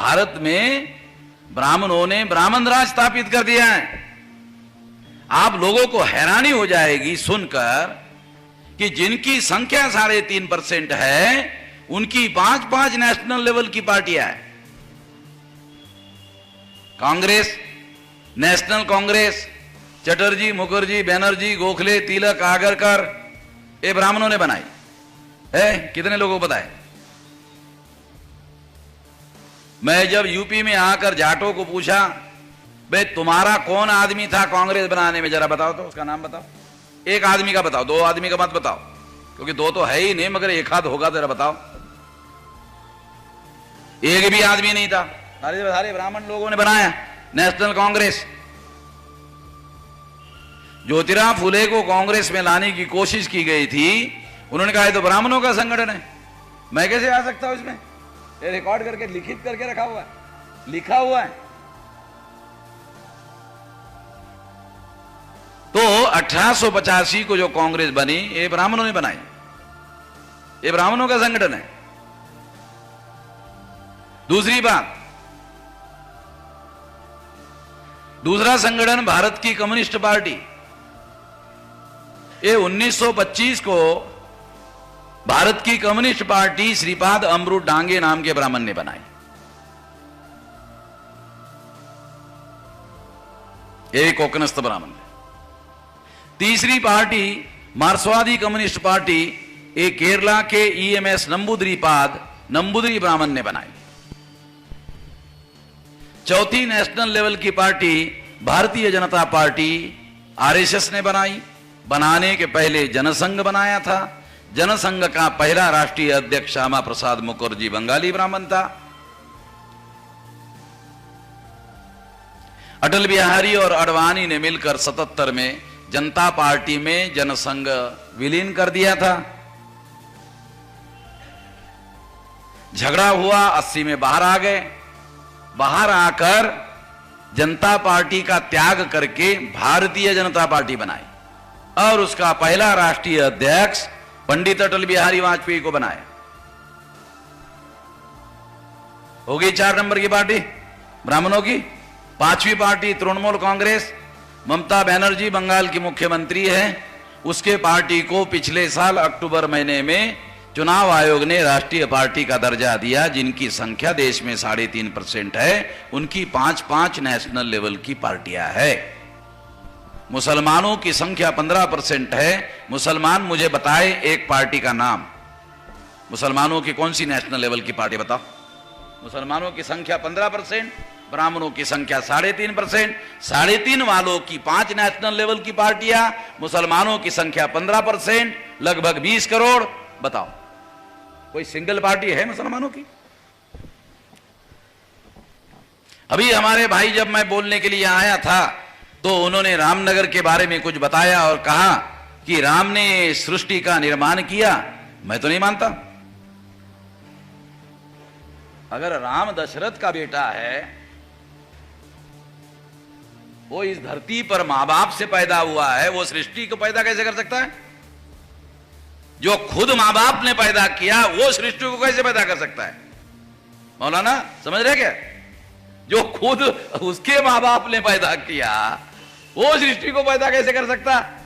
भारत में ब्राह्मणों ने ब्राह्मण राज स्थापित कर दिया है। आप लोगों को हैरानी हो जाएगी सुनकर कि जिनकी संख्या 3.5% है, उनकी 5-5 नेशनल लेवल की पार्टियां हैं। कांग्रेस, नेशनल कांग्रेस, चटर्जी, मुखर्जी, बनर्जी, गोखले, तिलक, आगरकर, ये ब्राह्मणों ने बनाई है। कितने लोगों को पता है? मैं जब यूपी में आकर जाटों को पूछा, भाई तुम्हारा कौन आदमी था कांग्रेस बनाने में, जरा बताओ तो, उसका नाम बताओ। एक आदमी का बताओ, 2 आदमी का मत बताओ, क्योंकि 2 तो है ही नहीं, मगर एक हाथ होगा, जरा बताओ। एक भी आदमी नहीं था, सारे ब्राह्मण लोगों ने बनाया नेशनल कांग्रेस। ज्योतिराव फुले को कांग्रेस में लाने की कोशिश की गई थी, उन्होंने कहा ये तो ब्राह्मणों का संगठन है, मैं कैसे आ सकता हूं इसमें? ये रिकॉर्ड करके लिखित करके रखा हुआ है, लिखा हुआ है। तो 1885 को जो कांग्रेस बनी, ये ब्राह्मणों ने बनाई, ये ब्राह्मणों का संगठन है। दूसरी बात, दूसरा संगठन भारत की कम्युनिस्ट पार्टी, ये 1925 को भारत की कम्युनिस्ट पार्टी श्रीपाद अमृत डांगे नाम के ब्राह्मण ने बनाई। ये कोकनस्थ ब्राह्मण है। तीसरी पार्टी मार्क्सवादी कम्युनिस्ट पार्टी, ये केरला के EMS नंबूदरी ब्राह्मण ने बनाई। चौथी नेशनल लेवल की party Bharatiya Janata party RSS ने बनाई। बनाने के पहले जनसंघ बनाया था। जनसंघ का पहला राष्ट्रीय अध्यक्ष श्यामा प्रसाद मुखर्जी बंगाली ब्राह्मण था। अटल बिहारी और आडवाणी ने मिलकर 77 में जनता पार्टी में जनसंघ विलीन कर दिया था। झगड़ा हुआ, 80 में बाहर आ गए। बाहर आकर जनता पार्टी का त्याग करके भारतीय जनता पार्टी बनाई और उसका पहला राष्ट्रीय अध्यक्ष पंडित अटल बिहारी वाजपेयी को बनाया। हो गई 4 नंबर की पार्टी ब्राह्मणों की। 5वीं पार्टी तृणमूल कांग्रेस, ममता बनर्जी बंगाल की मुख्यमंत्री है। उसके पार्टी को पिछले साल अक्टूबर महीने में चुनाव आयोग ने राष्ट्रीय पार्टी का दर्जा दिया। जिनकी संख्या देश में 3.5% है, उनकी 5-5 नेशनल लेवल की पार्टियां है। मुसलमानों की संख्या 15% है। मुसलमान मुझे बताए एक पार्टी का नाम। मुसलमानों की कौन सी नेशनल लेवल की पार्टी बताओ? मुसलमानों की संख्या 15%, ब्राह्मणों की संख्या 3.5%। 3.5 वालों की 5 नेशनल लेवल की पार्टियां, मुसलमानों की संख्या 15%, लगभग 20 करोड़। बताओ कोई सिंगल पार्टी है मुसलमानों की? अभी हमारे भाई जब मैं बोलने के लिए आया था तो उन्होंने रामनगर के बारे में कुछ बताया और कहा कि राम ने सृष्टि का निर्माण किया। मैं तो नहीं मानता। अगर राम दशरथ का बेटा है, वो इस धरती पर मां बाप से पैदा हुआ है, वो सृष्टि को पैदा कैसे कर सकता है? जो खुद मां बाप ने पैदा किया वो सृष्टि को कैसे पैदा कर सकता है? मौलाना समझ रहे क्या? जो खुद उसके मां बाप ने पैदा किया वो सृष्टि को पैदा कैसे कर सकता है?